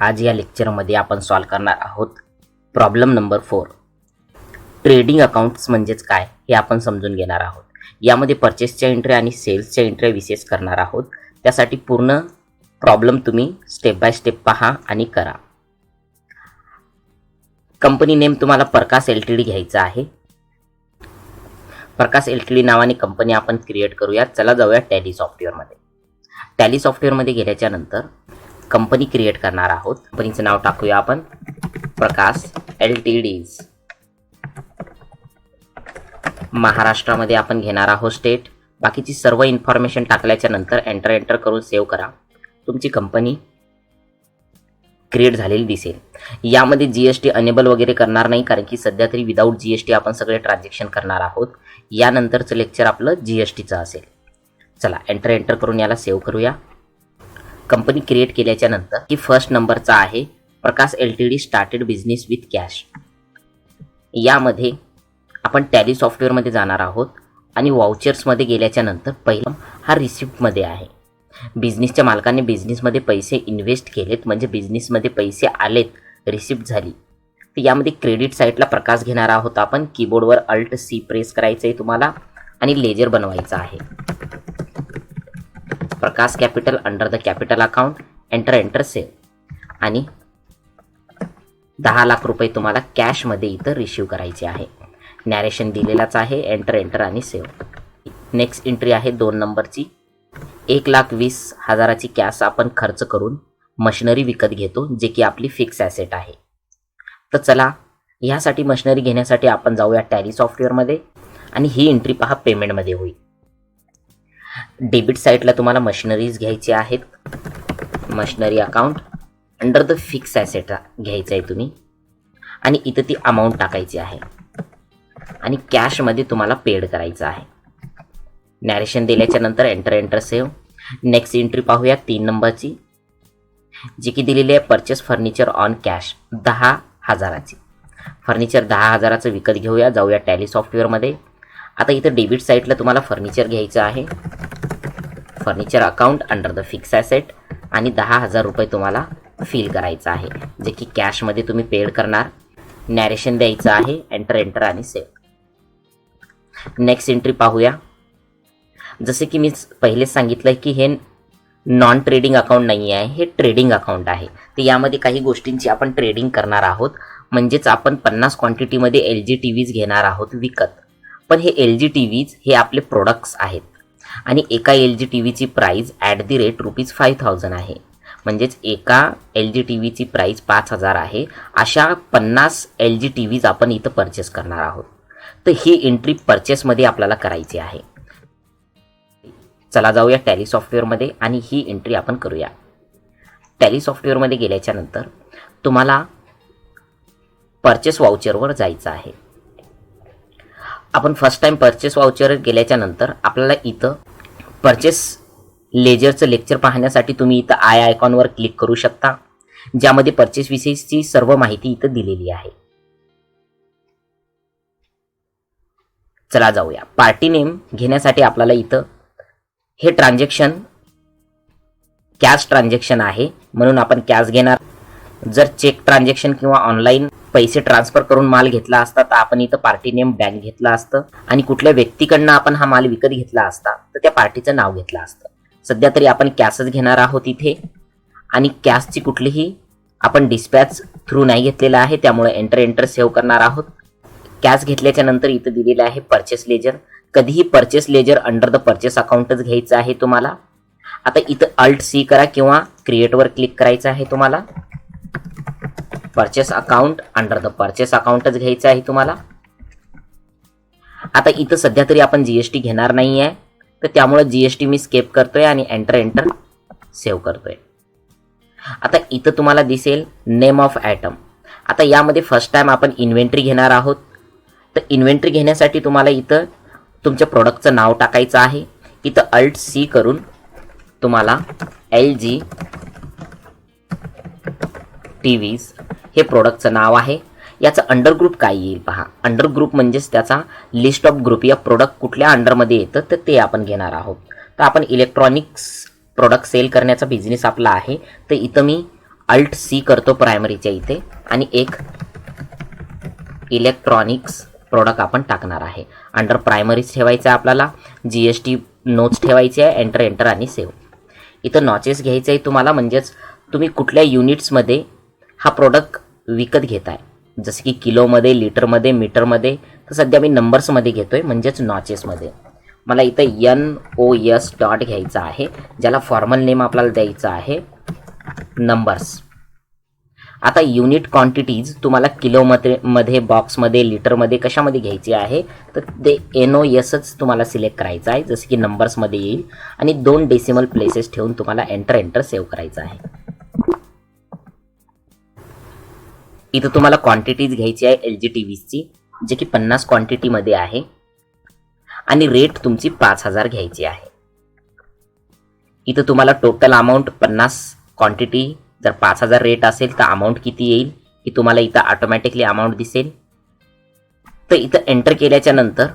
आज या लेक्चरमध्ये आपण सॉल्व करणार आहोत प्रॉब्लेम नंबर 4. ट्रेडिंग अकाउंट्स म्हणजेच काय हे आपण समजून घेणार आहोत. यामध्ये परचेसच्या एंट्री आणि सेल्सच्या एंट्री विशेष करणार आहोत. त्यासाठी पूर्ण प्रॉब्लेम तुम्ही स्टेप बाय स्टेप पहा आणि करा. कंपनी नेम तुम्हाला प्रकाश एलटीडी घ्यायचा आहे. प्रकाश एलटीडी नावाने कंपनी आपण क्रिएट करूया. चला जाऊया टॅली सॉफ्टवेअरमध्ये. टॅली सॉफ्टवेअरमध्ये गेल्याच्या नंतर कंपनी क्रिएट करणार आहोत. कंपनीचं नाव टाकूया आपण प्रकाश एलटीडीज. महाराष्ट्रामध्ये आपण घेणार आहोत स्टेट. बाकीची सर्व इन्फॉर्मेशन टाकल्याच्या नंतर एंटर करून सेव्ह करा. तुमची कंपनी क्रिएट झालेली दिसेल. यामध्ये जीएसटी अनेबल वगैरे करणार नाही, कारण की सध्या तरी विदाऊट जीएसटी आपण सगळे ट्रान्झॅक्शन करणार आहोत. यानंतरचं लेक्चर आपलं जीएसटीचं असेल. चला एंटर करून याला सेव्ह करूया. कंपनी क्रिएट केल्याच्या नंतर की फर्स्ट नंबरचा आहे Prakash LTD started business with cash. यामध्ये आपण टॅली सॉफ्टवेअरमध्ये जाणार आहोत आणि वाउचर्समध्ये गेल्याच्या नंतर पहिला हा रिसिप्टमध्ये आहे. बिझनेसच्या मालकाने बिझनेसमध्ये पैसे इन्व्हेस्ट केलेत, म्हणजे बिझनेसमध्ये पैसे आलेत, रिसिप्ट झाली. तर यामध्ये क्रेडिट साईडला प्रकाश घेणार आहोत आपण. कीबोर्डवर अल्ट सी प्रेस करायचं आहे तुम्हाला आणि लेजर बनवायचा आहे. Prakash capital under the capital account. Enter save. आणि 10 लाख रुपये तुम्हाला कॅशमध्ये इथं रिसीव्ह करायचे आहे. नॅरेशन दिलेलाच आहे. एंटर आणि सेव्ह. नेक्स्ट एंट्री आहे 2 नंबरची. 1,20,000ची कॅश आपण खर्च करून मशिनरी विकत घेतो, जे की आपली फिक्स ॲसेट आहे. तर चला ह्यासाठी मशिनरी घेण्यासाठी आपण जाऊया टॅली सॉफ्टवेअरमध्ये आणि ही एंट्री पहा पेमेंटमध्ये होईल. डेबिट साईडला तुम्हाला मशिनरीज घ्यायची आहेत. Machinery account under the fix asset घ्यायचं आहे तुम्ही आणि इथं ती अमाऊंट टाकायची आहे आणि कॅशमध्ये तुम्हाला पेड करायचं आहे. नॅरेशन दिल्याच्या नंतर एंटर सेव्ह. नेक्स्ट एंट्री पाहूया 3 नंबरची, जी की दिलेली आहे परचेस फर्निचर ऑन कॅश 10,000ची. फर्निचर 10,000चं विकत घेऊया. जाऊया टॅली सॉफ्टवेअरमध्ये. आता इथं डेबिट साईडला तुम्हाला फर्निचर घ्यायचं आहे. Furniture account under the fix asset आणि 10,000 रुपये तुम्हाला फिल करायचं आहे, जे की कॅशमध्ये तुम्ही पेड करणार. नॅरेशन द्यायचं आहे. एंटर आणि सेव्ह. नेक्स्ट एंट्री पाहूया. जसे की मी पहिलेच सांगितलं की हे नॉन ट्रेडिंग अकाउंट नाही आहे, हे ट्रेडिंग अकाउंट आहे. तर यामध्ये काही गोष्टींची आपण ट्रेडिंग करणार आहोत. म्हणजेच आपण 50 क्वांटिटीमध्ये LG TVs घेणार आहोत विकत. पण हे LG TVs हे आपले प्रोडक्ट्स आहेत आणि एका LG TVची प्राईस @5,000 आहे. म्हणजेच एका LG TVची प्राईस 5,000 आहे. अशा 50 LG TVs आपण इथं परचेस करणार आहोत. तर ही एंट्री परचेसमध्ये आपल्याला करायची आहे. चला जाऊया टॅली सॉफ्टवेअरमध्ये आणि ही एंट्री आपण करूया. टॅली सॉफ्टवेअरमध्ये गेल्याच्या नंतर तुम्हाला परचेस वाउचरवर जायचं आहे. आपण फर्स्ट टाइम परचेस वाउचर गेल्याच्या नंतर आपल्याला इथं परचेस लेजरचं लेक्चर पाहण्यासाठी तुम्ही इथं आयकॉनवर क्लिक करू शकता, ज्यामध्ये परचेस विषयीची सर्व माहिती इथं दिलेली आहे. चला जाऊया. पार्टी नेम घेण्यासाठी आपल्याला इथं हे ट्रान्झॅक्शन कॅश ट्रान्झॅक्शन आहे, म्हणून आपण कॅश घेणार. जर चेक ट्रान्झॅक्शन किंवा ऑनलाईन पैसे ट्रान्सफर करून माल घेतला असता तर आपण इथं पार्टी नेम बँक घेतला असतं आणि कुठल्या व्यक्तीकडनं आपण हा माल विकत घेतला असता तर त्या पार्टीचं नाव घेतलं असतं. सध्या तरी आपण कॅशच घेणार आहोत इथे आणि कॅशची कुठलीही आपण डिस्पॅच थ्रू नाही घेतलेला आहे, त्यामुळे एंटर सेव्ह करणार आहोत. कॅश घेतल्याच्या नंतर इथं दिलेलं आहे परचेस लेजर. कधीही purchase ledger under the purchase अकाउंटच घ्यायचं आहे तुम्हाला. आता इथं अल्ट सी करा किंवा क्रिएटवर क्लिक करायचं आहे तुम्हाला. Purchase account under the purchase अकाउंटच घ्यायचं आहे तुम्हाला. आता इथं सध्या तरी आपण जीएसटी घेणार नाही आहे, तर त्यामुळे जीएसटी मी स्केप करतोय आणि एंटर सेव्ह करतोय. आता इथं तुम्हाला दिसेल नेम ऑफ आयटम. आता यामध्ये फर्स्ट टाइम आपण इन्व्हेंटरी घेणार आहोत. तर इन्व्हेंटरी घेण्यासाठी तुम्हाला इथं तुमच्या प्रोडक्टचं नाव टाकायचं आहे. इथं अल्ट सी करून तुम्हाला LG TVs हे प्रोडक्टचं नाव आहे. याचं अंडर ग्रुप काय येईल पहा. अंडर ग्रुप म्हणजेच त्याचा लिस्ट ऑफ ग्रुप या प्रोडक्ट कुठल्या अंडरमध्ये येतं तर ते आपण घेणार आहोत. तर आपण इलेक्ट्रॉनिक्स प्रोडक्ट सेल करण्याचा बिझनेस आपला आहे, तर इथं मी अल्ट सी करतो प्रायमरीच्या इथे आणि एक इलेक्ट्रॉनिक्स प्रोडक्ट आपण टाकणार आहे. अंडर प्रायमरीज ठेवायचं आहे आपल्याला, GST नोट्स ठेवायचे आहे, एंटर एंटर आणि सेव्ह. इथं नॉचेस घ्यायचं आहे तुम्हाला, म्हणजेच तुम्ही कुठल्या युनिट्समध्ये हा प्रोडक्ट विकत घेताय, जसं की किलोमध्ये, लिटरमध्ये, मीटरमध्ये. तर सध्या मी नंबर्समध्ये घेतोय, म्हणजेच नॉचेसमध्ये. मला इथं NOS डॉट घ्यायचा आहे, ज्याला फॉर्मल नेम आपल्याला द्यायचं आहे नंबर्स. आता युनिट क्वांटिटीज तुम्हाला किलोमध्ये, बॉक्समध्ये, लिटरमध्ये कशामध्ये घ्यायची आहे, तर ते NOSच तुम्हाला सिलेक्ट करायचं आहे, जसं की नंबर्समध्ये येईल. आणि 2 डेसिमल प्लेसेस ठेवून तुम्हाला एंटर एंटर सेव्ह करायचं आहे. इथं तुम्हाला क्वांटिटीज घ्यायची आहे LG TVची, जे की 50 क्वांटिटीमध्ये आहे आणि रेट तुमची 5000 घ्यायची आहे. इथं तुम्हाला टोटल अमाऊंट 50 क्वांटिटी जर 5000 रेट असेल तर अमाऊंट किती येईल ही तुम्हाला इथं ऑटोमॅटिकली अमाऊंट दिसेल. तर इथं एंटर केल्याच्या नंतर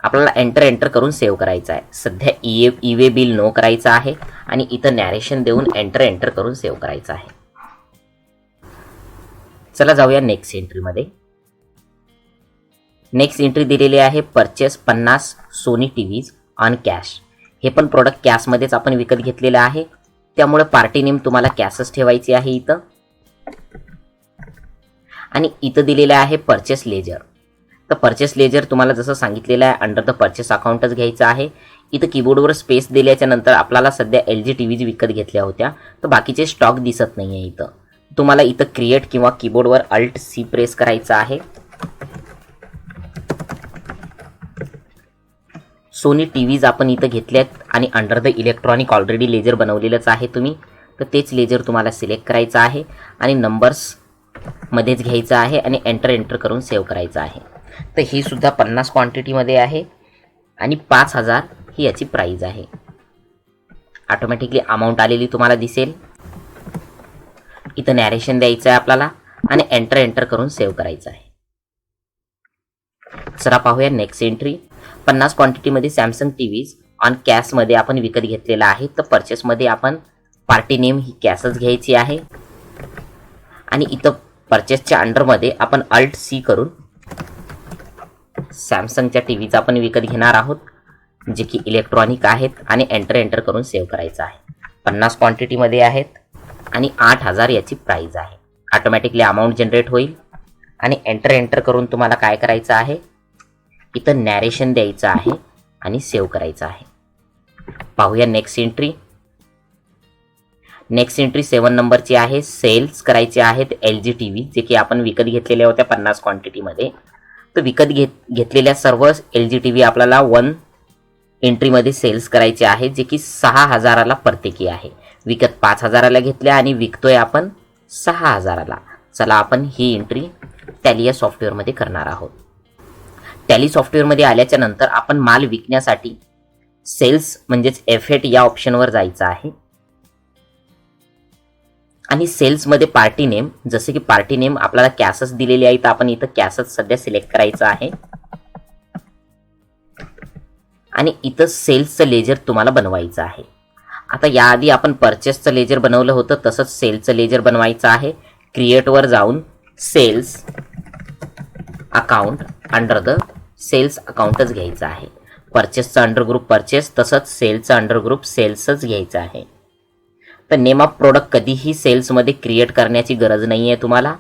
आपल्याला एंटर एंटर करून सेव्ह करायचं आहे. सध्या ई-वे बिल नो करायचं आहे आणि इथं नॅरेशन देऊन एंटर एंटर करून सेव्ह करायचं आहे. चला जाऊया नेक्स्ट एंट्रीमध्ये. नेक्स्ट एंट्री दिलेली आहे purchase 50 Sony TVs on cash. हे पण प्रोडक्ट कॅशमध्येच आपण विकत घेतलेलं आहे, त्यामुळे पार्टी नेम तुम्हाला कॅशच ठेवायची आहे इथं. आणि इथं दिलेलं आहे परचेस लेजर. तर परचेस लेजर तुम्हाला जसं सांगितलेलं आहे अंडर द परचेस अकाउंटच घ्यायचं आहे. इथं कीबोर्डवर स्पेस दिल्याच्या नंतर आपल्याला सध्या LG TVज विकत घेतल्या होत्या, तर बाकीचे स्टॉक दिसत नाही आहे इथं. तुम्हाला इथं क्रिएट किंवा कीबोर्डवर अल्ट सी प्रेस करायचं आहे. सोनी टीव्हीज आपण इथं घेतल्यात आणि under the electronic already ledger बनवलेलंच आहे तुम्ही, तर तेच लेजर तुम्हाला सिलेक्ट करायचं आहे आणि नंबर्समध्येच घ्यायचं आहे आणि एंटर एंटर करून सेव्ह करायचं आहे. तर ही सुद्धा 50 क्वांटिटीमध्ये आहे आणि 5000 ही याची प्राईज आहे. ऑटोमॅटिकली अमाऊंट आलेली तुम्हाला दिसेल. इथं नॅरेशन द्यायचं आहे आपल्याला आणि एंटर एंटर करून सेव्ह करायचं आहे. चला पाहूया नेक्स्ट एंट्री. 50 क्वांटिटीमध्ये सॅमसंग टीव्हीज ऑन कॅशमध्ये आपण विकत घेतलेला आहे. तर परचेसमध्ये आपण पार्टी नेम ही कॅशच घ्यायची आहे आणि इथं परचेसच्या अंडरमध्ये आपण अल्ट सी करून सॅमसंगच्या टीव्हीचा आपण विकत घेणार आहोत, जे की इलेक्ट्रॉनिक आहेत आणि एंटर एंटर करून सेव्ह करायचं आहे. 50 क्वांटिटीमध्ये आहेत आणि 8000 याची प्राईज आहे. ऑटोमॅटिकली अमाऊंट जनरेट होईल आणि एंटर एंटर करून तुम्हाला काय करायचं आहे, इथं नॅरेशन द्यायचं आहे आणि सेव्ह करायचं आहे. पाहूया नेक्स्ट एंट्री. नेक्स्ट एंट्री 7 नंबरची आहे. सेल्स करायचे आहेत LG TV, जे की आपण विकत घेतलेल्या होत्या 50 क्वांटिटीमध्ये. तर विकत घेतलेल्या सर्व LG TV आपल्याला 1 एंट्रीमध्ये सेल्स करायचे आहे, जे की 6000ला प्रत्येकी आहे. विकत 5000ला घेतल्या आणि विकतोय आपण 6000ला. चला आपण ही एंट्री टॅली सॉफ्टवेअरमध्ये करणार आहोत. टॅली सॉफ्टवेअरमध्ये आल्याच्या नंतर आपण माल विकण्यासाठी सेल्स म्हणजेच F8 या ऑप्शनवर जायचं आहे आणि सेल्समध्ये पार्टी नेम, जसे की पार्टी नेम आपल्याला कॅशच दिलेली आहे, तर आपण इथं कॅशच सध्या सिलेक्ट करायचं आहे आणि इथं सेल्सचं लेजर तुम्हाला बनवायचं आहे. आता याआधी आपण परचेसचं लेजर बनवलं होतं, तसंच सेल्सचं लेजर बनवायचं आहे. क्रिएटवर जाऊन sales account under the sales अकाउंटच घ्यायचं आहे. परचेसचं अंडर ग्रुप परचेस, तसंच सेल्सचं अंडर ग्रुप सेल्सच घ्यायचं आहे. तर नेम ऑफ प्रोडक्ट कधीही सेल्समध्ये क्रिएट करण्याची गरज नाही आहे तुम्हाला.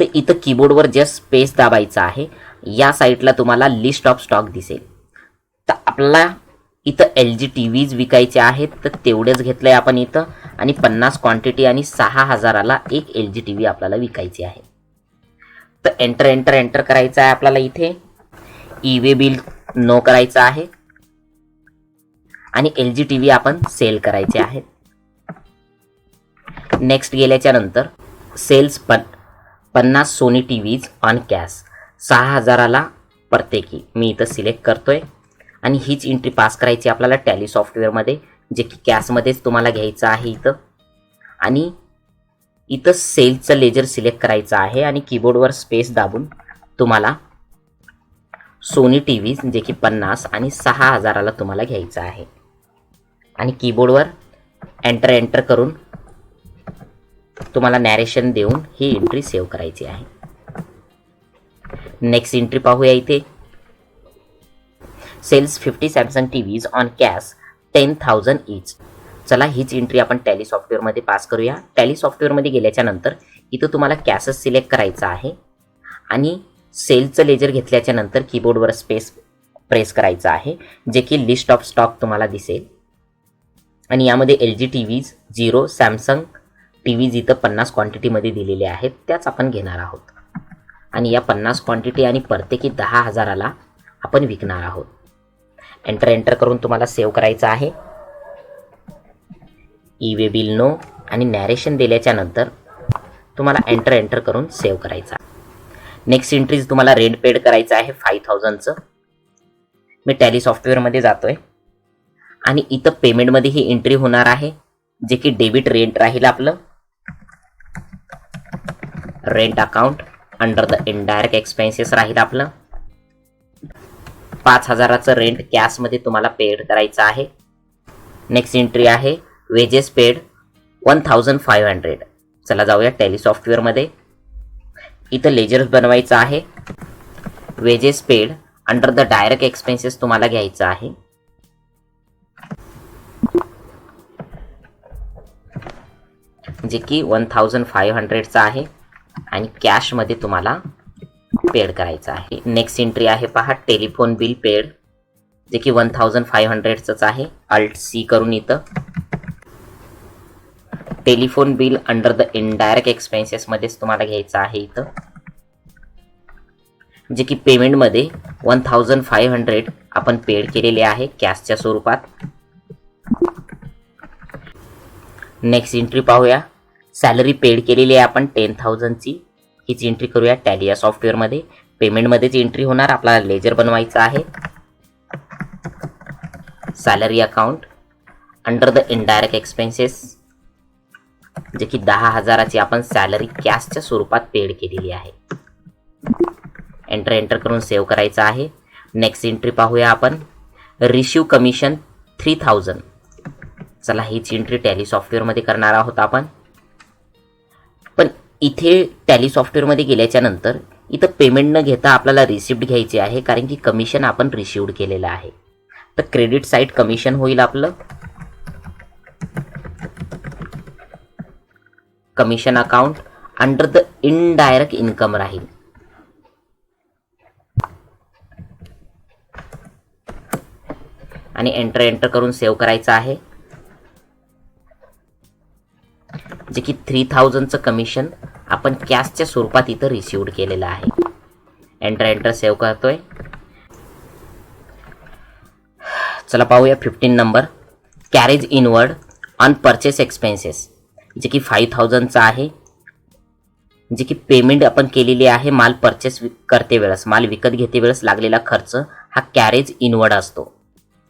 तर इथं कीबोर्डवर जस्ट स्पेस दाबायचा आहे. या साईडला तुम्हाला लिस्ट ऑफ स्टॉक दिसेल. तर आपल्याला इथं LG TVज विकायचे आहेत, तर तेवढेच घेतलंय आपण इथं आणि 50 क्वांटिटी आणि 6000ला एक LG TV आपल्याला विकायची आहे. तर एंटर एंटर एंटर करायचं आहे आपल्याला. इथे ई-वे बिल नो करायचं आहे आणि LG TV आपण सेल करायचे आहेत. नेक्स्ट गेल्याच्या नंतर sales 50 Sony TVs on cash 6000ला प्रत्येकी मी इथं सिलेक्ट करतोय आणि हीच एंट्री पास करायची आपल्याला टॅली सॉफ्टवेअरमध्ये, जे की कॅशमध्येच तुम्हाला घ्यायचं आहे इथं. आणि इथं सेल्सचं लेजर सिलेक्ट करायचं आहे आणि कीबोर्डवर स्पेस दाबून तुम्हाला सोनी टीव्हीज, जे की 50 आणि 6000ला तुम्हाला घ्यायचं आहे आणि कीबोर्डवर एंटर एंटर करून तुम्हाला नॅरेशन देऊन ही एंट्री सेव्ह करायची आहे. नेक्स्ट एंट्री पाहूया इथे. Sales 50 Samsung TVs on cash 10,000 each. चला हीच एंट्री आपण टॅली सॉफ्टवेअरमध्ये पास करूया. टॅली सॉफ्टवेअरमध्ये गेल्याच्या नंतर इथं तुम्हाला कॅशच सिलेक्ट करायचा आहे आणि सेलचं लेजर घेतल्याच्या नंतर कीबोर्डवर स्पेस प्रेस करायचा आहे, जे की लिस्ट ऑफ स्टॉक तुम्हाला दिसेल. आणि यामध्ये LG टीव्हीज 0, सॅमसंग टीव्हीज इथं 50 क्वांटिटीमध्ये दिलेले आहेत, त्याच आपण घेणार आहोत. आणि या 50 क्वांटिटी आणि प्रत्येकी 10,000ला आपण विकणार आहोत. एंटर करून तुम्हाला सेव्ह करायचं आहे. ई वे बिल नो आणि नॅरेशन दिल्याच्या नंतर तुम्हाला एंटर करून सेव्ह करायचा. नेक्स्ट एंट्रीज तुम्हाला रेंट पेड करायचं आहे 5,000चं. मी टॅली सॉफ्टवेअरमध्ये जातोय आणि इथं पेमेंटमध्ये ही एंट्री होणार आहे, जे की डेबिट रेंट राहील आपलं. Rent account under the indirect expenses राहील आपलं. 5,000चं रेंट कॅशमध्ये तुम्हाला पेड करायचं आहे. नेक्स्ट एंट्री आहे वेजेस पेड 1,500. चला जाऊया टॅली सॉफ्टवेअरमध्ये. इथं लेजर बनवायचं आहे. Wedges paid under the direct expenses तुम्हाला घ्यायचं आहे. जे की 1,500चा आहे आणि कॅशमध्ये तुम्हाला पेड करायचं आहे. नेक्स्ट एंट्री आहे पहा टेलिफोन बिल पेड, जे की 1,500च आहे. अल्ट C करून इथं telephone bill under the indirect expenses मध्येच तुम्हाला घ्यायचं आहे इथं, जे की पेमेंटमध्ये 1,500 आपण पेड केलेले आहे कॅशच्या स्वरूपात. नेक्स्ट एंट्री पाहूया. सॅलरी पेड केलेली आहे आपण 10,000ची. हीच एंट्री करूया टॅली या सॉफ्टवेअरमध्ये. पेमेंटमध्येच एंट्री होणार. आपल्याला लेजर बनवायचं आहे. Salary account under the indirect expenses, जे की 10,000ची आपण सॅलरी कॅशच्या स्वरूपात पेड केलेली आहे. एंटर करून सेव्ह करायचं आहे. नेक्स्ट एंट्री पाहूया आपण. Receive commission 3,000. चला हीच एंट्री टॅली सॉफ्टवेअरमध्ये करणार आहोत आपण. पण इथे टॅली सॉफ्टवेअरमध्ये गेल्याच्या नंतर इथं पेमेंट न घेता आपल्याला रिसिप्ट घ्यायची आहे, कारण की कमिशन आपण रिसिव्ड केलेलं आहे. तर क्रेडिट साईड कमिशन होईल आपलं. Commission account under the indirect income राहील. आणि एंटर करून सेव्ह करायचं आहे, जे की 3,000चं कमिशन आपण कॅशच्या स्वरूपात इथं रिसिव्ड केलेलं आहे. एंटर सेव्ह करतोय. चला पाहूया 15 number. Carriage inward on purchase expenses, जे की 5,000चं आहे, जे की पेमेंट आपण केलेली आहे माल परचेस करते वेळेस, माल विकत घेते वेळेस लागलेला खर्च हा कॅरेज इनवर्ड असतो.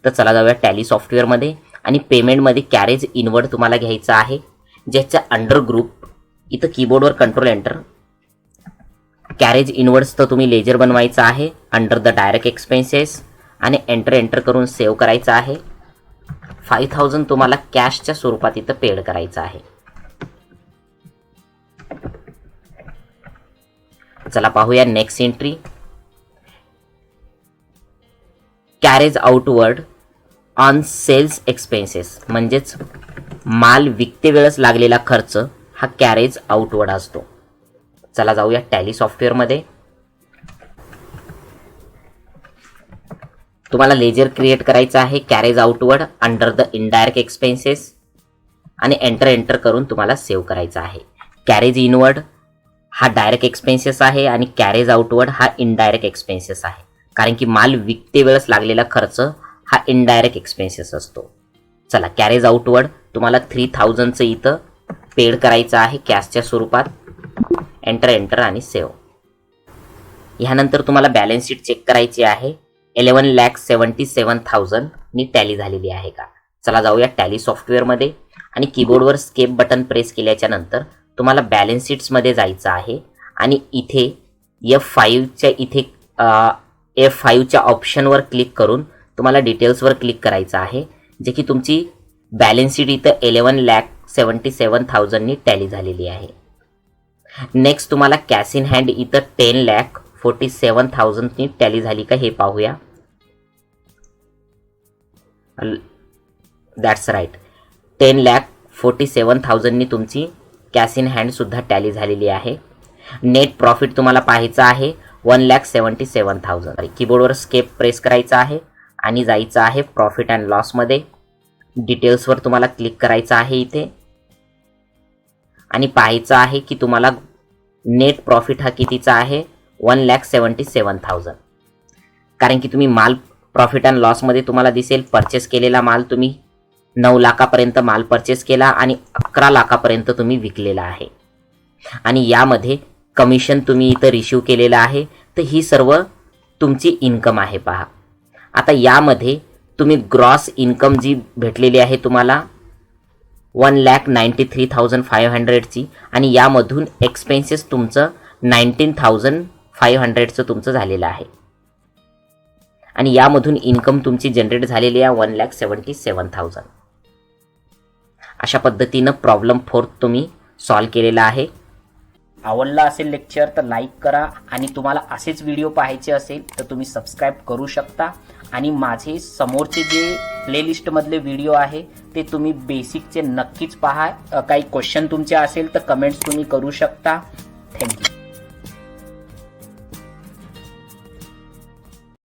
तर चला जाऊया टॅली सॉफ्टवेअरमध्ये आणि पेमेंटमध्ये कॅरेज इनवर्ड तुम्हाला घ्यायचं आहे, ज्याच्या अंडर ग्रुप इथं कीबोर्डवर कंट्रोल एंटर. कॅरेज इनवर्ड्सचं तुम्ही लेजर बनवायचं आहे अंडर द डायरेक्ट एक्सपेन्सेस आणि एंटर करून सेव्ह करायचं आहे. 5,000 तुम्हाला कॅशच्या स्वरूपात इथं पेड करायचं आहे. चला पाहूया next entry. Carriage outward on sales expenses, म्हणजेच माल विकते वेळेस लागलेला खर्च हा कॅरेज आउटवर्ड असतो. चला जाऊया टॅली सॉफ्टवेअरमध्ये. तुम्हाला लेजर क्रिएट करायचं आहे carriage outward under the indirect expenses आणि एंटर करून तुम्हाला सेव्ह करायचं आहे. कॅरेज इनवर्ड हा डायरेक्ट एक्सपेन्सेस आहे आणि कॅरेज आउटवर्ड हा इनडायरेक्ट एक्सपेन्सेस आहे, कारण की माल विकते वेळेस लागलेला खर्च हा इनडायरेक्ट एक्सपेन्सेस असतो. चला कॅरेज आउटवर्ड तुम्हाला 3,000चं इथं पेड करायचं आहे कॅशच्या स्वरूपात. एंटर आणि सेव्ह. ह्यानंतर तुम्हाला बॅलन्स शीट चेक करायची आहे. 11,77,000 नी टॅली झालेली आहे का. चला जाऊया टॅली सॉफ्टवेअरमध्ये आणि कीबोर्डवर स्केप बटन प्रेस केल्याच्या नंतर तुम्हाला बॅलन्स शीट्समध्ये जायचं आहे आणि इथे F5च्या ऑप्शनवर क्लिक करून तुम्हाला डिटेल्सवर क्लिक करायचं आहे, जे की तुमची बॅलन्स शीट इथं 11,77,000नी टॅली झालेली आहे. नेक्स्ट तुम्हाला कॅश इन हँड इथं 10,47,000नी टॅली झाली का हे पाहूया. दॅट्स राईट, 10,47,000नी तुमची कॅश इन हँड सुद्धा टॅली झालेली आहे. नेट प्रॉफिट तुम्हाला पाहायचं आहे 1,77,000. कीबोर्डवर स्केप प्रेस करायचा आहे आणि जायचं आहे प्रॉफिट अँड लॉसमध्ये. डिटेल्सवर तुम्हाला क्लिक करायचं आहे इथे आणि पाहायचं आहे की तुम्हाला नेट प्रॉफिट हा कितीचा आहे 1,77,000. कारण की तुम्ही माल प्रॉफिट अँड लॉसमध्ये तुम्हाला दिसेल परचेस केलेला माल तुम्ही 9 लाखापर्यंत माल परचेस केला आणि 11 लाखापर्यंत तुम्ही विकलेला आहे. आणि यामध्ये कमिशन तुम्ही इथं रिसीव केलेलं आहे. तर ही सर्व तुमची इन्कम आहे पहा. आता यामध्ये तुम्ही ग्रॉस इन्कम जी भेटलेली आहे तुम्हाला 1,93,500ची आणि यामधून एक्सपेन्सेस तुमचं 19,500चं तुमचं झालेलं आहे. आणि यामधून इन्कम तुमची जनरेट झालेली आहे 1,77,000. अशा पद्धतीनं प्रॉब्लेम 4 तुम्ही सॉल्व केलेला आहे. आवडला असेल लेक्चर तर लाईक करा आणि तुम्हाला असेच व्हिडिओ पाहायचे असेल तर तुम्ही सबस्क्राईब करू शकता. आणि माझे समोरचे जे प्लेलिस्टमधले व्हिडिओ आहे ते तुम्ही बेसिकचे नक्कीच पहा. काही क्वेश्चन तुमचे असेल तर कमेंट्स तुम्ही करू शकता. थँक्यू.